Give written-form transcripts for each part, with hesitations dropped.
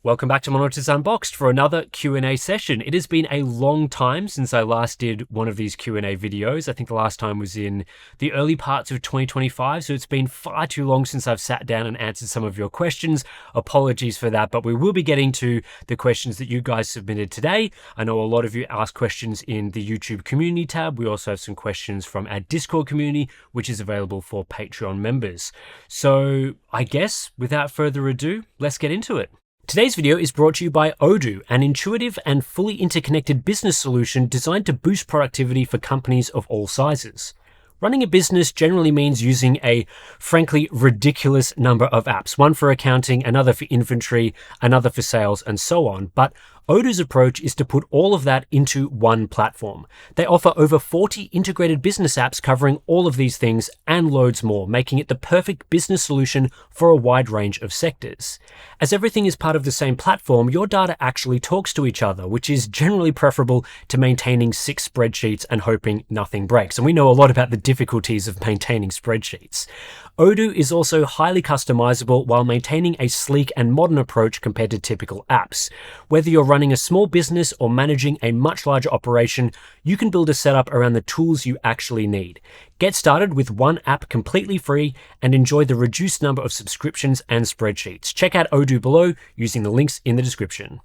Welcome back to Monitors Unboxed for another Q&A session. It has been a long time since I last did one of these Q&A videos. I think the last time was in the early parts of 2025, so it's been far too long since I've sat down and answered some of your questions. Apologies for that, but we will be getting to the questions that you guys submitted today. I know a lot of you asked questions in the YouTube community tab. We also have some questions from our Discord community, which is available for Patreon members. So I guess without further ado, let's get into it. Today's video is brought to you by Odoo, an intuitive and fully interconnected business solution designed to boost productivity for companies of all sizes. Running a business generally means using a, frankly, ridiculous number of apps, one for accounting, another for inventory, another for sales, and so on. But Odoo's approach is to put all of that into one platform. They offer over 40 integrated business apps covering all of these things and loads more, making it the perfect business solution for a wide range of sectors. As everything is part of the same platform, your data actually talks to each other, which is generally preferable to maintaining 6 spreadsheets and hoping nothing breaks. And we know a lot about the difficulties of maintaining spreadsheets. Odoo is also highly customizable while maintaining a sleek and modern approach compared to typical apps. Whether you're running a small business or managing a much larger operation, you can build a setup around the tools you actually need. Get started with one app completely free and enjoy the reduced number of subscriptions and spreadsheets. Check out Odoo below using the links in the description.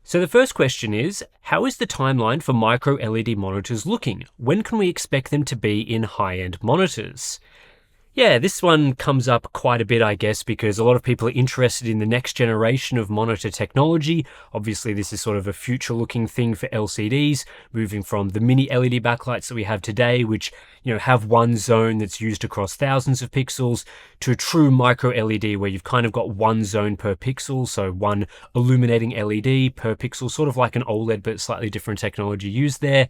So the first question is, how is the timeline for micro LED monitors looking? When can we expect them to be in high-end monitors? Yeah, this one comes up quite a bit, I guess, because a lot of people are interested in the next generation of monitor technology. Obviously, this is sort of a future-looking thing for LCDs, moving from the mini LED backlights that we have today, which, have one zone that's used across thousands of pixels, to a true micro LED where you've kind of got one zone per pixel, so one illuminating LED per pixel, sort of like an OLED, but slightly different technology used there.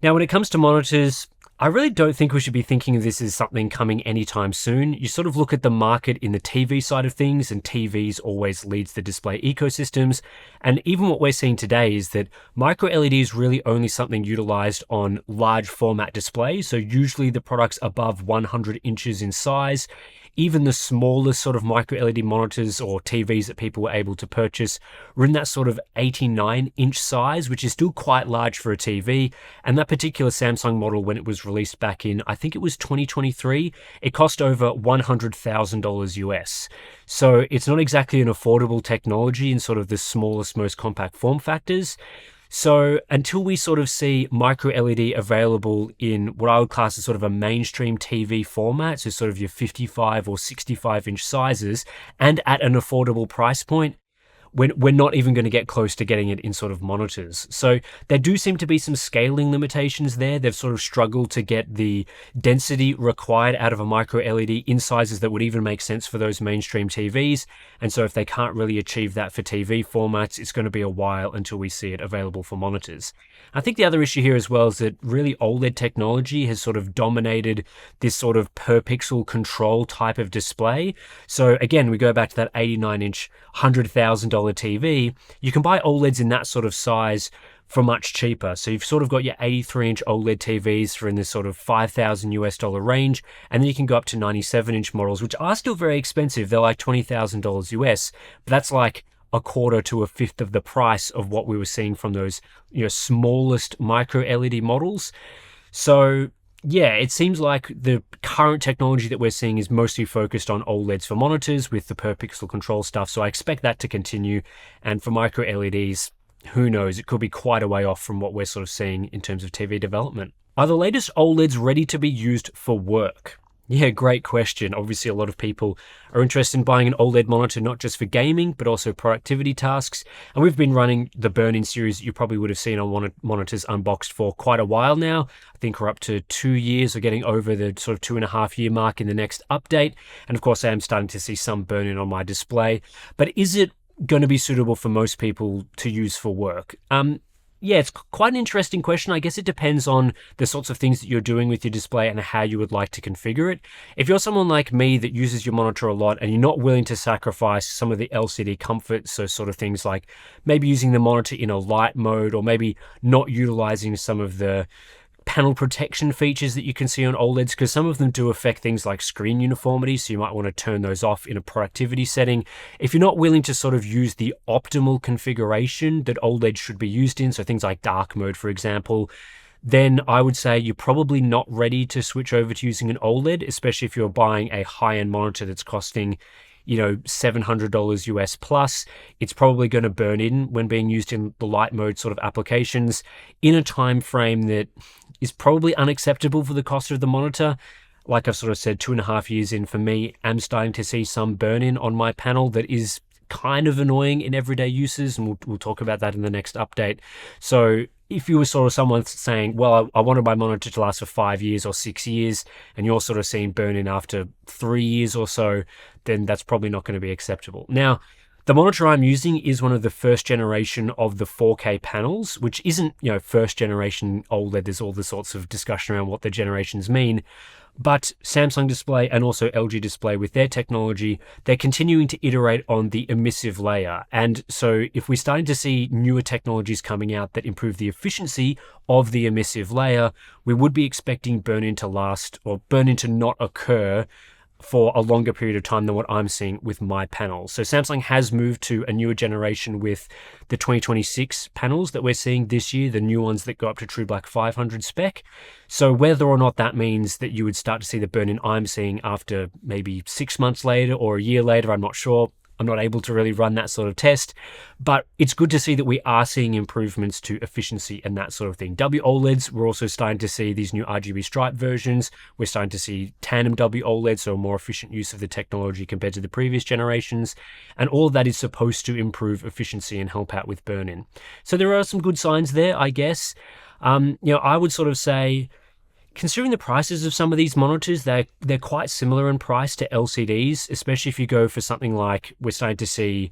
Now, when it comes to monitors, I really don't think we should be thinking of this as something coming anytime soon. You sort of look at the market in the TV side of things, and TVs always leads the display ecosystems. And even what we're seeing today is that micro LED is really only something utilized on large format displays. So usually the products above 100 inches in size. Even the smallest sort of micro LED monitors or TVs that people were able to purchase were in that sort of 89-inch size, which is still quite large for a TV. And that particular Samsung model, when it was released back in, I think it was 2023, it cost over $100,000 US. So it's not exactly an affordable technology in sort of the smallest, most compact form factors. So until we sort of see micro LED available in what I would class as sort of a mainstream TV format, so sort of your 55 or 65-inch sizes, and at an affordable price point, we're not even going to get close to getting it in sort of monitors. So there do seem to be some scaling limitations there. They've sort of struggled to get the density required out of a micro LED in sizes that would even make sense for those mainstream TVs. And so if they can't really achieve that for TV formats, it's going to be a while until we see it available for monitors. I think the other issue here as well is that really OLED technology has sort of dominated this sort of per pixel control type of display. So again, we go back to that 89-inch, $100,000 TV. You can buy OLEDs in that sort of size for much cheaper. So you've sort of got your 83-inch OLED TVs for in this sort of $5,000 US range, and then you can go up to 97-inch models, which are still very expensive. They're like $20,000 US, but that's like a quarter to a fifth of the price of what we were seeing from those, smallest micro LED models. So yeah, it seems like the current technology that we're seeing is mostly focused on OLEDs for monitors with the per pixel control stuff. So I expect that to continue. And for micro LEDs, who knows? It could be quite a way off from what we're sort of seeing in terms of TV development. Are the latest OLEDs ready to be used for work? Yeah, great question. Obviously, a lot of people are interested in buying an OLED monitor, not just for gaming, but also productivity tasks. And we've been running the burn-in series that you probably would have seen on Monitors Unboxed for quite a while now. I think we're up to 2 years or getting over the sort of 2.5-year mark in the next update. And of course, I am starting to see some burn-in on my display. But is it going to be suitable for most people to use for work? Yeah, it's quite an interesting question. I guess it depends on the sorts of things that you're doing with your display and how you would like to configure it. If you're someone like me that uses your monitor a lot and you're not willing to sacrifice some of the LCD comforts, so sort of things like maybe using the monitor in a light mode or maybe not utilizing some of the panel protection features that you can see on OLEDs, because some of them do affect things like screen uniformity, so you might want to turn those off in a productivity setting. If you're not willing to sort of use the optimal configuration that OLED should be used in, so things like dark mode, for example, then I would say you're probably not ready to switch over to using an OLED, especially if you're buying a high-end monitor that's costing, $700 US plus. It's probably going to burn in when being used in the light mode sort of applications in a time frame that is probably unacceptable for the cost of the monitor. Like I've sort of said, 2.5 years in for me, I'm starting to see some burn in on my panel that is kind of annoying in everyday uses, and we'll talk about that in the next update. So if you were sort of someone saying, well, I wanted my monitor to last for 5 years or 6 years, and you're sort of seeing burn in after 3 years or so, then that's probably not going to be acceptable. Now, the monitor I'm using is one of the first generation of the 4K panels, which isn't, first generation OLED. There's all the sorts of discussion around what the generations mean. But Samsung Display and also LG Display, with their technology, they're continuing to iterate on the emissive layer. And so if we're starting to see newer technologies coming out that improve the efficiency of the emissive layer, we would be expecting burn-in to last, or burn-in to not occur for a longer period of time than what I'm seeing with my panels. So Samsung has moved to a newer generation with the 2026 panels that we're seeing this year, the new ones that go up to True Black 500 spec. So whether or not that means that you would start to see the burn-in I'm seeing after maybe 6 months later or a year later, I'm not sure. I'm not able to really run that sort of test, but it's good to see that we are seeing improvements to efficiency and that sort of thing. WOLEDs, we're also starting to see these new RGB Stripe versions. We're starting to see Tandem WOLED, so a more efficient use of the technology compared to the previous generations. And all of that is supposed to improve efficiency and help out with burn-in. So there are some good signs there, I guess. I would sort of say, considering the prices of some of these monitors, they're quite similar in price to LCDs, especially if you go for something like, we're starting to see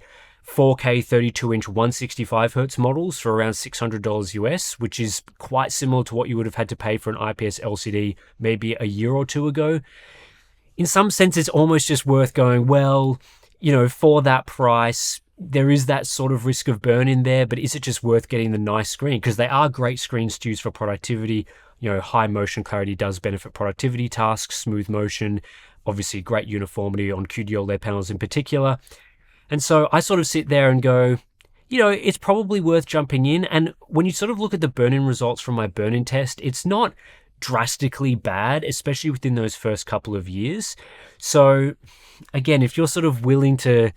4K 32-inch 165Hz models for around $600 US, which is quite similar to what you would have had to pay for an IPS LCD maybe a year or two ago. In some sense, it's almost just worth going, well, for that price, there is that sort of risk of burn in there, but is it just worth getting the nice screen? Because they are great screens to use for productivity. High motion clarity does benefit productivity tasks, smooth motion, obviously great uniformity on QD-OLED panels in particular. And so I sort of sit there and go, it's probably worth jumping in. And when you sort of look at the burn-in results from my burn-in test, it's not drastically bad, especially within those first couple of years. So again, if you're sort of willing to,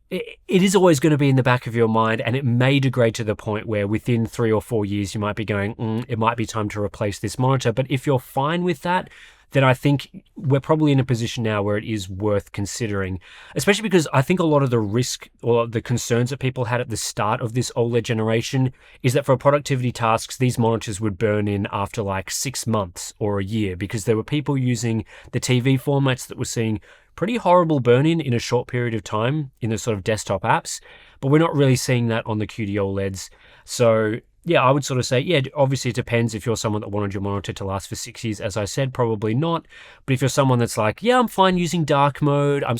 it is always going to be in the back of your mind, and it may degrade to the point where within 3 or 4 years you might be going, it might be time to replace this monitor. But if you're fine with that, then I think we're probably in a position now where it is worth considering, especially because I think a lot of the risk or the concerns that people had at the start of this OLED generation is that for productivity tasks, these monitors would burn in after like 6 months or a year, because there were people using the TV formats that were seeing pretty horrible burn-in in a short period of time in the sort of desktop apps, but we're not really seeing that on the QD OLEDs. So yeah, I would sort of say, obviously it depends. If you're someone that wanted your monitor to last for 6 years, as I said, probably not. But if you're someone that's like, I'm fine using dark mode, I'm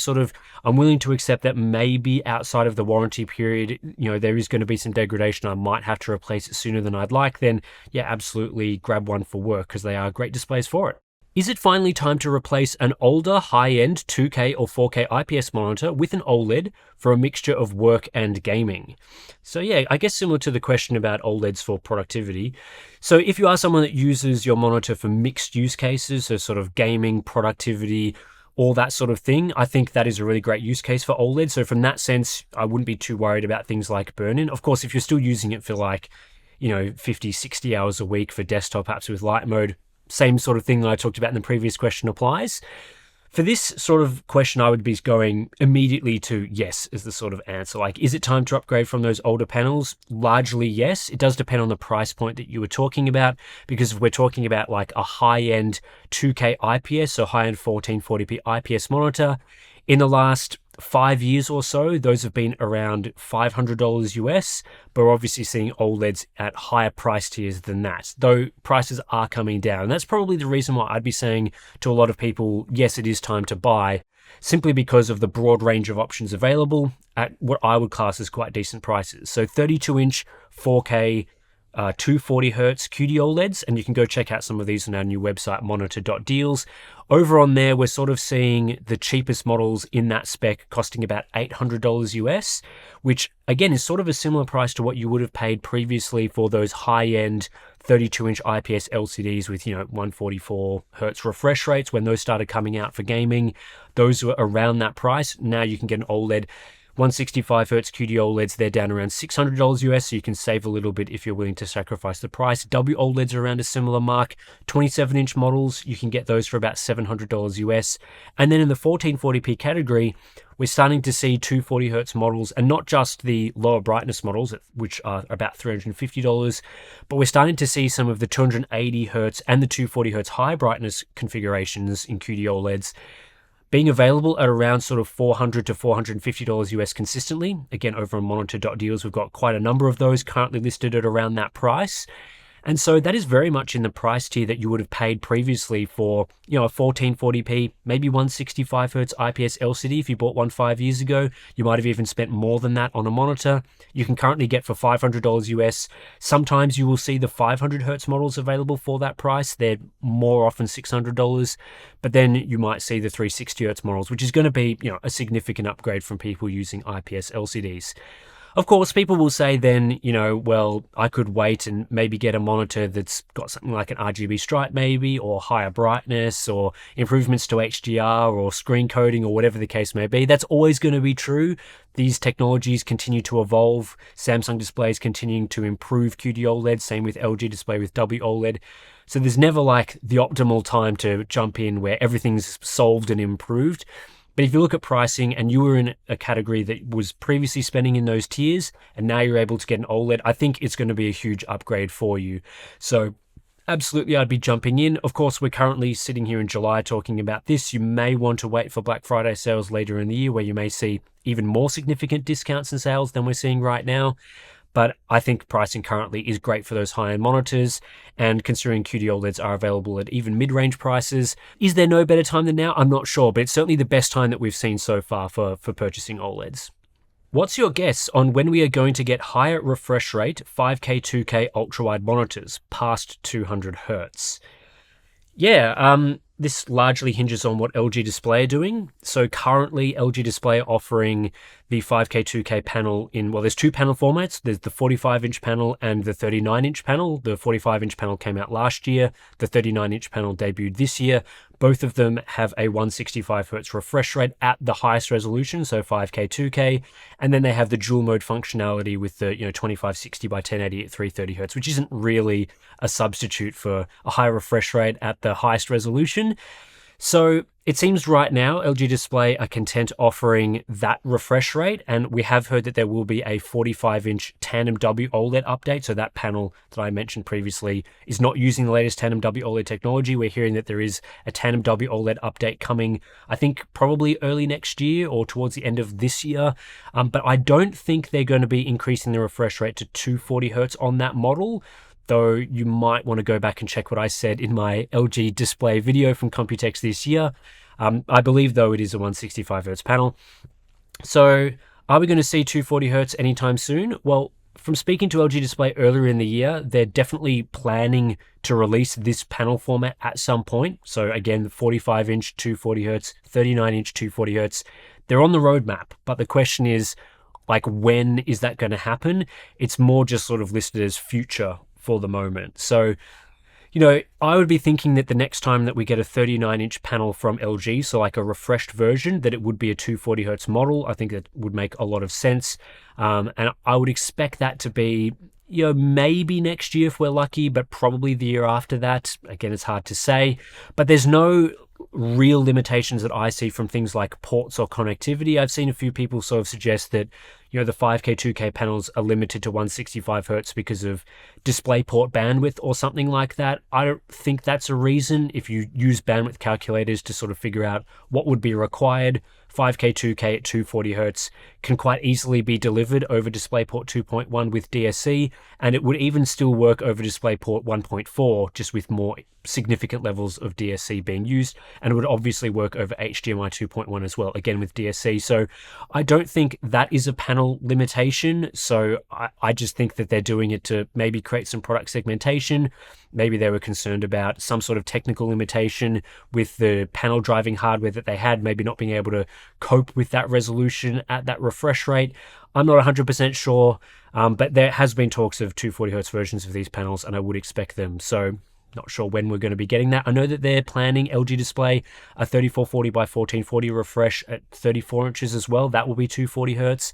willing to accept that maybe outside of the warranty period, there is going to be some degradation, I might have to replace it sooner than I'd like, then absolutely grab one for work, because they are great displays for it. Is it finally time to replace an older high-end 2K or 4K IPS monitor with an OLED for a mixture of work and gaming? So I guess similar to the question about OLEDs for productivity. So if you are someone that uses your monitor for mixed use cases, so sort of gaming, productivity, all that sort of thing, I think that is a really great use case for OLED. So from that sense, I wouldn't be too worried about things like burn-in. Of course, if you're still using it for 50, 60 hours a week for desktop apps with light mode, same sort of thing that I talked about in the previous question applies. For this sort of question, I would be going immediately to yes as the sort of answer. Like, is it time to upgrade from those older panels? Largely yes. It does depend on the price point that you were talking about, because if we're talking about like a high-end 2K IPS, so high-end 1440p IPS monitor, in the last 5 years or so, those have been around $500 US, but we're obviously seeing OLEDs at higher price tiers than that, though prices are coming down. And that's probably the reason why I'd be saying to a lot of people, yes, it is time to buy, simply because of the broad range of options available at what I would class as quite decent prices. So 32-inch 4K 240 hertz QD OLEDs, and you can go check out some of these on our new website, monitor.deals. Over on there, we're sort of seeing the cheapest models in that spec costing about $800 US, which again is sort of a similar price to what you would have paid previously for those high-end 32-inch IPS LCDs with 144 hertz refresh rates. When those started coming out for gaming, those were around that price. Now you can get an OLED 165 hertz QD OLEDs, they're down around $600 US, so you can save a little bit if you're willing to sacrifice the price. WOLEDs are around a similar mark. 27-inch models, you can get those for about $700 US. And then in the 1440p category, we're starting to see 240 hertz models, and not just the lower brightness models, which are about $350, but we're starting to see some of the 280 hertz and the 240 hertz high brightness configurations in QD OLEDs being available at around sort of $400 to $450 US consistently. Again, over on monitor.deals, we've got quite a number of those currently listed at around that price. And so that is very much in the price tier that you would have paid previously for, a 1440p, maybe 165 hertz IPS LCD. If you bought one 5 years ago, you might have even spent more than that on a monitor. You can currently get for $500 US. Sometimes you will see the 500 hertz models available for that price. They're more often $600, but then you might see the 360 hertz models, which is going to be, a significant upgrade from people using IPS LCDs. Of course, people will say then, well, I could wait and maybe get a monitor that's got something like an RGB stripe maybe, or higher brightness, or improvements to HDR, or screen coating, or whatever the case may be. That's always going to be true. These technologies continue to evolve. Samsung displays continuing to improve QD OLED, same with LG display with WOLED. So there's never like the optimal time to jump in where everything's solved and improved. But if you look at pricing and you were in a category that was previously spending in those tiers and now you're able to get an OLED, I think it's going to be a huge upgrade for you. So absolutely, I'd be jumping in. Of course, we're currently sitting here in July talking about this. You may want to wait for Black Friday sales later in the year where you may see even more significant discounts and sales than we're seeing right now. But I think pricing currently is great for those high-end monitors, and considering QD OLEDs are available at even mid-range prices, is there no better time than now? I'm not sure, but it's certainly the best time that we've seen so far for purchasing OLEDs. What's your guess on when we are going to get higher refresh rate 5K, 2K ultra-wide monitors past 200 hertz? This largely hinges on what LG Display are doing. So currently, LG Display are offering the 5K, 2K panel there's two panel formats. There's the 45-inch panel and the 39-inch panel. The 45-inch panel came out last year. The 39-inch panel debuted this year. Both of them have a 165 hertz refresh rate at the highest resolution, so 5K, 2K. And then they have the dual mode functionality with the 2560 by 1080 at 330 hertz, which isn't really a substitute for a high refresh rate at the highest resolution. So it seems right now LG Display are content offering that refresh rate, and we have heard that there will be a 45-inch Tandem WOLED update. So that panel that I mentioned previously is not using the latest Tandem WOLED technology. We're hearing that there is a Tandem WOLED update coming, I think probably early next year or towards the end of this year. But I don't think they're going to be increasing the refresh rate to 240 hertz on that model. Though you might want to go back and check what I said in my LG Display video from Computex this year. I believe, though, it is a 165 hertz panel. So are we going to see 240 hertz anytime soon? Well, from speaking to LG Display earlier in the year, they're definitely planning to release this panel format at some point. So again, the 45-inch 240 hertz, 39-inch 240 hertz, they're on the roadmap. But the question is, when is that going to happen? It's more just sort of listed as future for the moment. So, I would be thinking that the next time that we get a 39-inch panel from LG, so like a refreshed version, that it would be a 240 hertz model. I think that would make a lot of sense. And I would expect that to be, maybe next year if we're lucky, but probably the year after that. Again, it's hard to say, but there's no real limitations that I see from things like ports or connectivity. I've seen a few people sort of suggest that, the 5K, 2K panels are limited to 165 hertz because of DisplayPort bandwidth or something like that. I don't think that's a reason. If you use bandwidth calculators to sort of figure out what would be required, 5K, 2K at 240 Hz can quite easily be delivered over DisplayPort 2.1 with DSC, and it would even still work over DisplayPort 1.4, just with more significant levels of DSC being used, and it would obviously work over HDMI 2.1 as well, again with DSC. So I don't think that is a panel limitation. So I just think that they're doing it to maybe create some product segmentation. Maybe they were concerned about some sort of technical limitation with the panel driving hardware that they had, maybe not being able to cope with that resolution at that refresh rate. I'm not 100% sure, but there has been talks of 240 Hz versions of these panels, and I would expect them. So not sure when we're going to be getting that. I know that they're planning LG Display a 3440 by 1440 refresh at 34 inches as well. That will be 240 Hz.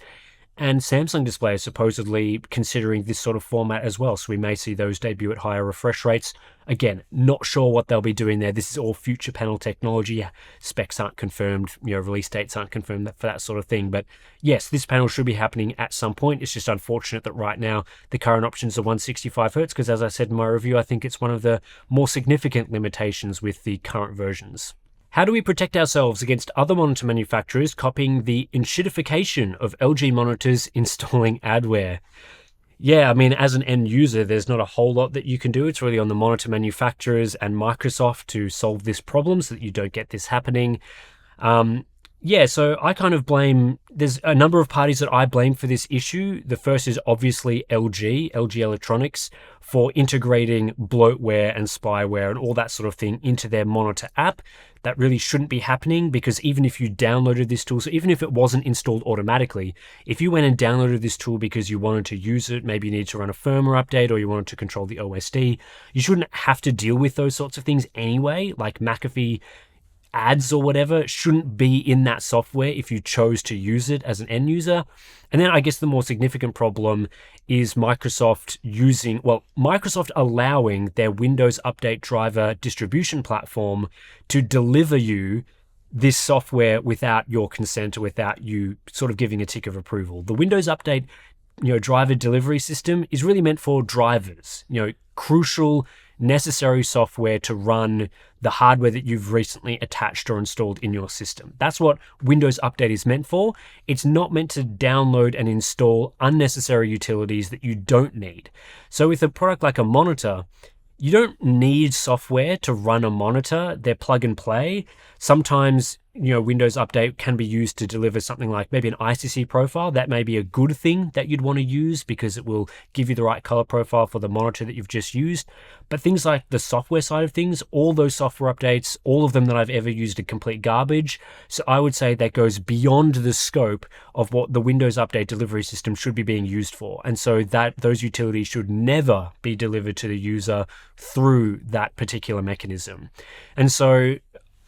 And Samsung Display is supposedly considering this sort of format as well. So we may see those debut at higher refresh rates. Again, not sure what they'll be doing there. This is all future panel technology. Specs aren't confirmed, release dates aren't confirmed for that sort of thing. But yes, this panel should be happening at some point. It's just unfortunate that right now the current options are 165 Hz, because as I said in my review, I think it's one of the more significant limitations with the current versions. How do we protect ourselves against other monitor manufacturers copying the enshittification of LG monitors installing adware? Yeah, I mean, as an end user, there's not a whole lot that you can do. It's really on the monitor manufacturers and Microsoft to solve this problem so that you don't get this happening. Yeah, so I kind of blame, there's a number of parties that I blame for this issue. The first is obviously LG Electronics, for integrating bloatware and spyware and all that sort of thing into their monitor app. That really shouldn't be happening, because even if you downloaded this tool, so even if it wasn't installed automatically, if you went and downloaded this tool because you wanted to use it, maybe you need to run a firmware update or you wanted to control the OSD, you shouldn't have to deal with those sorts of things anyway, like McAfee ads or whatever shouldn't be in that software if you chose to use it as an end user. And then I guess the more significant problem is Microsoft allowing their Windows Update driver distribution platform to deliver you this software without your consent or without you sort of giving a tick of approval. The Windows Update driver delivery system is really meant for drivers, crucial, necessary software to run the hardware that you've recently attached or installed in your system. That's what Windows Update is meant for. It's not meant to download and install unnecessary utilities that you don't need. So with a product like a monitor, you don't need software to run a monitor. They're plug and play. Sometimes, Windows Update can be used to deliver something like maybe an ICC profile. That may be a good thing that you'd want to use because it will give you the right color profile for the monitor that you've just used. But things like the software side of things, all those software updates, all of them that I've ever used are complete garbage. So I would say that goes beyond the scope of what the Windows Update delivery system should be being used for. And so that those utilities should never be delivered to the user through that particular mechanism. And so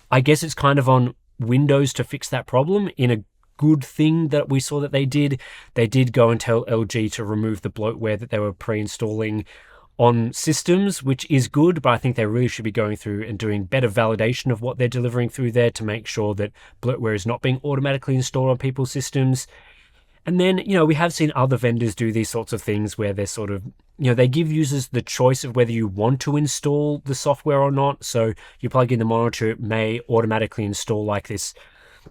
I guess it's kind of on Windows to fix that problem. In a good thing that we saw that they did go and tell LG to remove the bloatware that they were pre-installing on systems, which is good, but I think they really should be going through and doing better validation of what they're delivering through there to make sure that bloatware is not being automatically installed on people's systems. And then, we have seen other vendors do these sorts of things where they're sort of, they give users the choice of whether you want to install the software or not. So you plug in the monitor, it may automatically install like this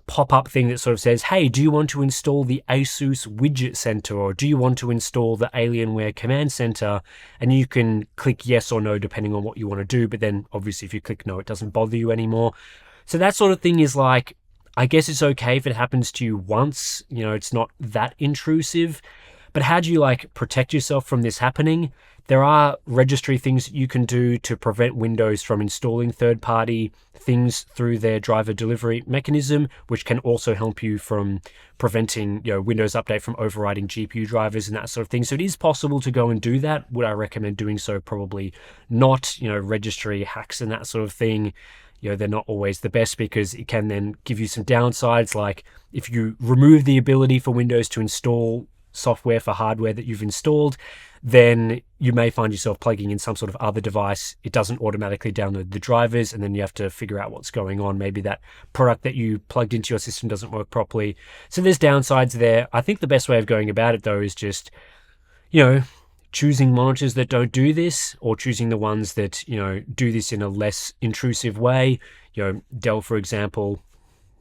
pop-up thing that sort of says, hey, do you want to install the Asus Widget Center, or do you want to install the Alienware Command Center? And you can click yes or no depending on what you want to do. But then obviously if you click no, it doesn't bother you anymore. So that sort of thing is like, I guess it's okay if it happens to you once, it's not that intrusive. But how do you protect yourself from this happening? There are registry things that you can do to prevent Windows from installing third-party things through their driver delivery mechanism, which can also help you from preventing Windows Update from overriding GPU drivers and that sort of thing. So it is possible to go and do that. Would I recommend doing so? Probably not. Registry hacks and that sort of thing, they're not always the best, because it can then give you some downsides. Like if you remove the ability for Windows to install software for hardware that you've installed, then you may find yourself plugging in some sort of other device. It doesn't automatically download the drivers, and then you have to figure out what's going on. Maybe that product that you plugged into your system doesn't work properly. So there's downsides there. I think the best way of going about it, though, is just, choosing monitors that don't do this, or choosing the ones that, do this in a less intrusive way. Dell, for example,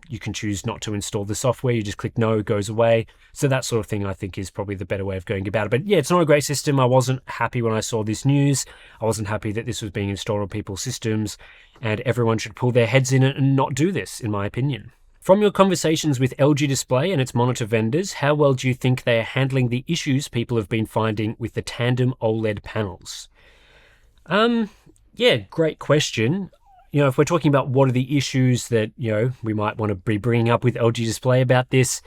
you can choose not to install the software. You just click no, it goes away. So that sort of thing, I think, is probably the better way of going about it. But yeah, it's not a great system. I wasn't happy when I saw this news. I wasn't happy that this was being installed on people's systems, and everyone should pull their heads in it and not do this, in my opinion. From your conversations with LG Display and its monitor vendors, how well do you think they are handling the issues people have been finding with the Tandem OLED panels? Yeah, great question. If we're talking about what are the issues that, we might want to be bringing up with LG Display about this,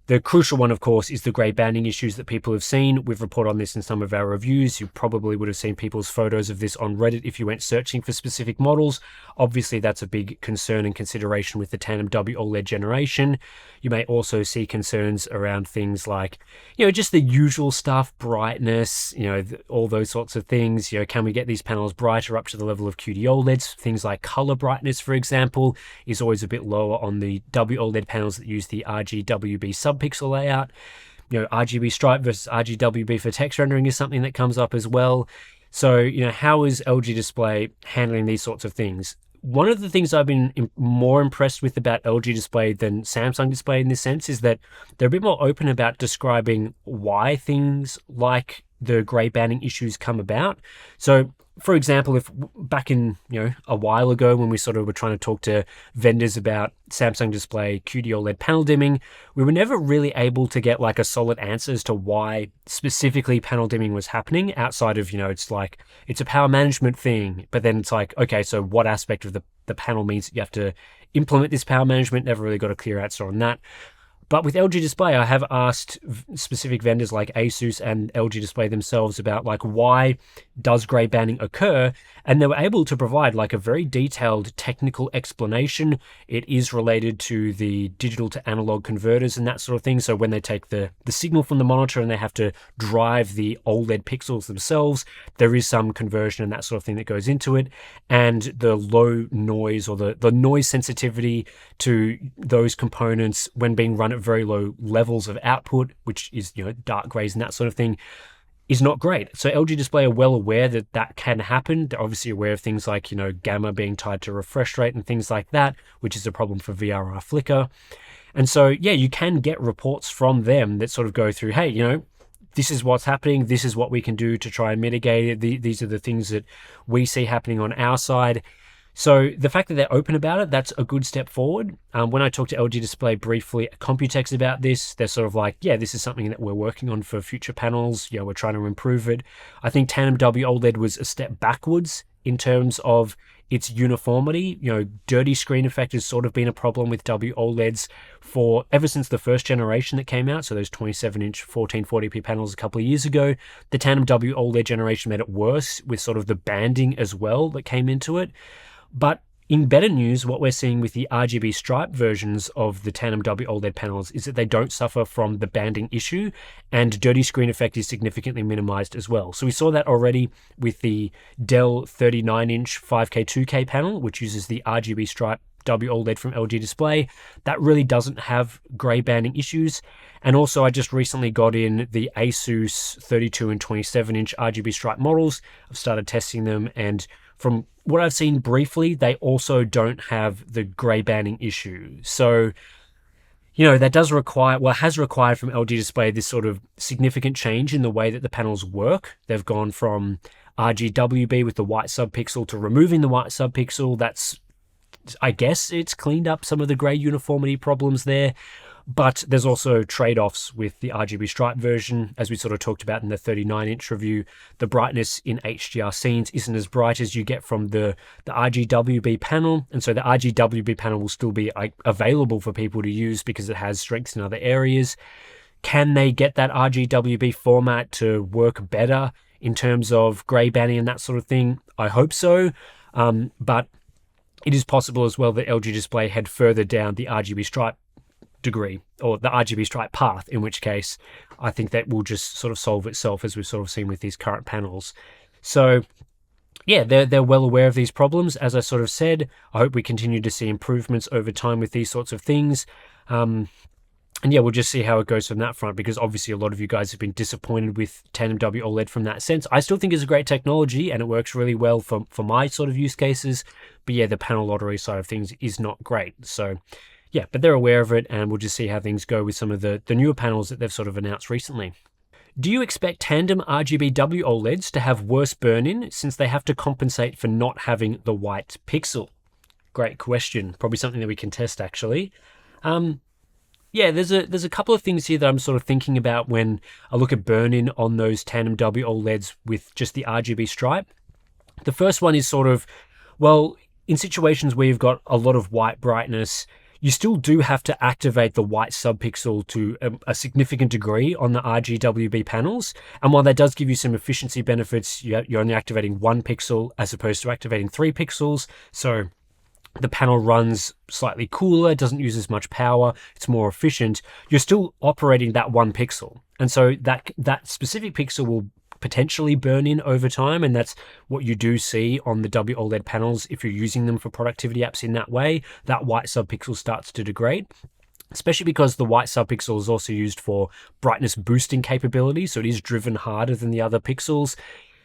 the crucial one, of course, is the grey banding issues that people have seen. We've reported on this in some of our reviews. You probably would have seen people's photos of this on Reddit if you went searching for specific models. Obviously, that's a big concern and consideration with the Tandem WOLED generation. You may also see concerns around things like, just the usual stuff, brightness, all those sorts of things. Can we get these panels brighter up to the level of QD-OLEDs? Things like color brightness, for example, is always a bit lower on the WOLED panels that use the RGWB subpixel layout. RGB stripe versus RGWB for text rendering is something that comes up as well. So, how is LG Display handling these sorts of things? One of the things I've been more impressed with about LG Display than Samsung Display in this sense is that they're a bit more open about describing why things like the grey banding issues come about. So, for example, if back in, a while ago when we sort of were trying to talk to vendors about Samsung Display QD-OLED panel dimming, we were never really able to get like a solid answer as to why specifically panel dimming was happening outside of, it's like, it's a power management thing. But then it's like, okay, so what aspect of the panel means you have to implement this power management? Never really got a clear answer on that. But with LG Display, I have asked specific vendors like Asus and LG Display themselves about like why does grey banding occur, and they were able to provide like a very detailed technical explanation. It is related to the digital to analog converters and that sort of thing. So when they take the signal from the monitor and they have to drive the OLED pixels themselves, there is some conversion and that sort of thing that goes into it. And the low noise or the noise sensitivity to those components when being run at very low levels of output, which is, dark grays and that sort of thing, is not great. So LG Display are well aware that that can happen. They're obviously aware of things like, gamma being tied to refresh rate and things like that, which is a problem for VRR flicker. And so, yeah, you can get reports from them that sort of go through, hey, this is what's happening. This is what we can do to try and mitigate it. These are the things that we see happening on our side. So the fact that they're open about it, that's a good step forward. When I talked to LG Display briefly at Computex about this, they're sort of like, yeah, this is something that we're working on for future panels. We're trying to improve it. I think Tandem WOLED was a step backwards in terms of its uniformity. Dirty screen effect has sort of been a problem with WOLEDs for ever since the first generation that came out. So those 27-inch 1440p panels a couple of years ago. The Tandem WOLED generation made it worse with sort of the banding as well that came into it. But in better news, what we're seeing with the RGB Stripe versions of the Tandem WOLED panels is that they don't suffer from the banding issue, and dirty screen effect is significantly minimized as well. So we saw that already with the Dell 39-inch 5K 2K panel, which uses the RGB Stripe WOLED from LG Display. That really doesn't have grey banding issues. And also I just recently got in the Asus 32 and 27-inch RGB Stripe models. I've started testing them, and from what I've seen briefly, they also don't have the grey banding issue. So, that does require, has required from LG Display this sort of significant change in the way that the panels work. They've gone from RGWB with the white subpixel to removing the white subpixel. That's, I guess it's cleaned up some of the grey uniformity problems there. But there's also trade-offs with the RGB Stripe version, as we sort of talked about in the 39-inch review. The brightness in HDR scenes isn't as bright as you get from the RGWB panel, and so the RGWB panel will still be available for people to use because it has strengths in other areas. Can they get that RGWB format to work better in terms of grey banding and that sort of thing? I hope so, but it is possible as well that LG Display head further down the RGB Stripe degree or the RGB Stripe path, in which case I think that will just sort of solve itself, as we've sort of seen with these current panels. So yeah, they're well aware of these problems. As I sort of said, I hope we continue to see improvements over time with these sorts of things. And yeah, we'll just see how it goes from that front, because obviously a lot of you guys have been disappointed with Tandem WOLED from that sense. I still think it's a great technology and it works really well for my sort of use cases. But yeah, the panel lottery side of things is not great. So yeah, but they're aware of it, and we'll just see how things go with some of the newer panels that they've sort of announced recently. Do you expect Tandem RGB WOLEDs to have worse burn-in since they have to compensate for not having the white pixel? Great question. Probably something that we can test, actually. Yeah, there's a couple of things here that I'm sort of thinking about when I look at burn-in on those Tandem WOLEDs with just the RGB stripe. The first one is sort of, well, in situations where you've got a lot of white brightness, you still do have to activate the white subpixel to a significant degree on the RGWB panels. And while that does give you some efficiency benefits, you're only activating 1 pixel as opposed to activating 3 pixels. So the panel runs slightly cooler, doesn't use as much power, it's more efficient. You're still operating that 1 pixel. And so that specific pixel will potentially burn in over time, and that's what you do see on the WOLED panels. If you're using them for productivity apps in that way, that white subpixel starts to degrade, especially because the white subpixel is also used for brightness boosting capabilities, so it is driven harder than the other pixels.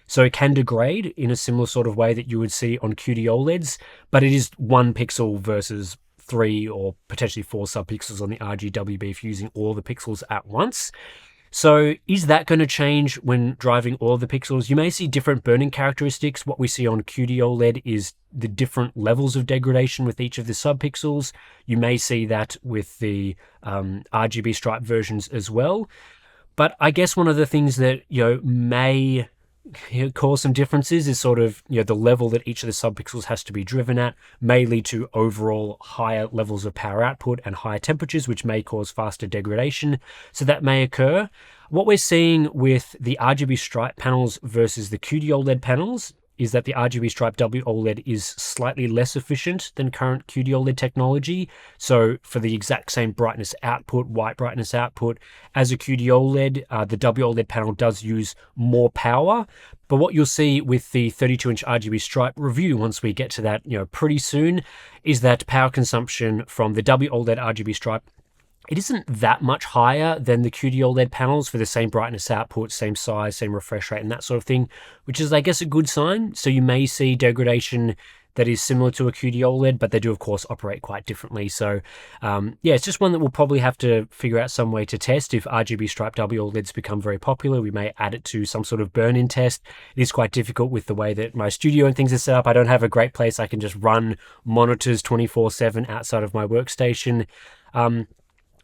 So it can degrade in a similar sort of way that you would see on QD-OLEDs, but it is 1 pixel versus 3 or potentially 4 subpixels on the RGWB if you're using all the pixels at once. So is that going to change when driving all the pixels? You may see different burning characteristics. What we see on QD-OLED is the different levels of degradation with each of the subpixels. You may see that with the RGB stripe versions as well. But I guess one of the things that may cause some differences is sort of the level that each of the subpixels has to be driven at may lead to overall higher levels of power output and higher temperatures, which may cause faster degradation. So that may occur. What we're seeing with the RGB stripe panels versus the QD-OLED panels is that the RGB stripe WOLED is slightly less efficient than current QD-OLED technology. So for the exact same brightness output, white brightness output as a QD-OLED, the WOLED panel does use more power. But what you'll see with the 32-inch RGB stripe review, once we get to that pretty soon, is that power consumption from the WOLED RGB stripe, it isn't that much higher than the QD-OLED panels for the same brightness output, same size, same refresh rate, and that sort of thing, which is, I guess, a good sign. So you may see degradation that is similar to a QD-OLED, but they do, of course, operate quite differently. So, yeah, it's just one that we'll probably have to figure out some way to test. If RGB stripe WOLEDs become very popular, we may add it to some sort of burn-in test. It is quite difficult with the way that my studio and things are set up. I don't have a great place I can just run monitors 24/7 outside of my workstation.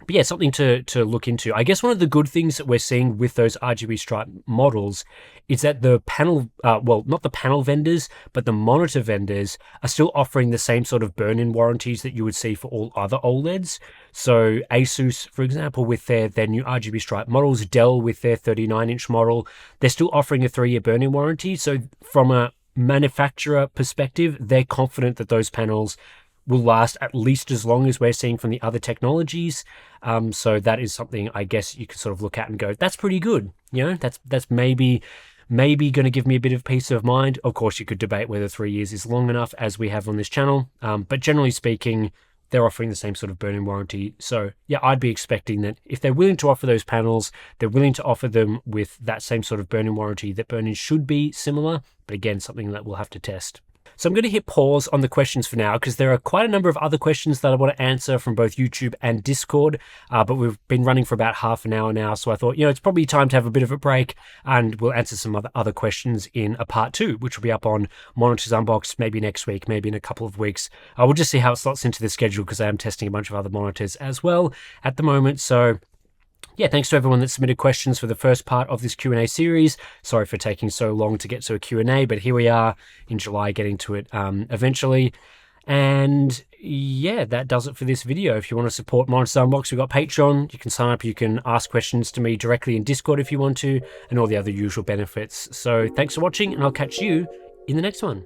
But yeah, something to look into. I guess one of the good things that we're seeing with those RGB stripe models is that the panel, well, not the panel vendors, but the monitor vendors are still offering the same sort of burn-in warranties that you would see for all other OLEDs. So Asus, for example, with their new RGB stripe models, Dell with their 39-inch model, they're still offering a 3-year burn-in warranty. So from a manufacturer perspective, they're confident that those panels will last at least as long as we're seeing from the other technologies. So that is something I guess you could sort of look at and go, that's pretty good. That's maybe going to give me a bit of peace of mind. Of course, you could debate whether 3 years is long enough, as we have on this channel. But generally speaking, they're offering the same sort of burn-in warranty. So yeah, I'd be expecting that if they're willing to offer those panels, they're willing to offer them with that same sort of burn-in warranty, that burn-in should be similar. But again, something that we'll have to test. So I'm going to hit pause on the questions for now because there are quite a number of other questions that I want to answer from both YouTube and Discord, but we've been running for about half an hour now, so I thought, it's probably time to have a bit of a break, and we'll answer some other questions in a part 2, which will be up on Monitors Unboxed maybe next week, maybe in a couple of weeks. We'll just see how it slots into the schedule because I am testing a bunch of other monitors as well at the moment. So yeah, thanks to everyone that submitted questions for the first part of this Q&A series. Sorry for taking so long to get to a Q&A, but here we are in July getting to it eventually. And yeah, that does it for this video. If you want to support Monitors Unboxed, we've got Patreon. You can sign up, you can ask questions to me directly in Discord if you want to, and all the other usual benefits. So thanks for watching, and I'll catch you in the next one.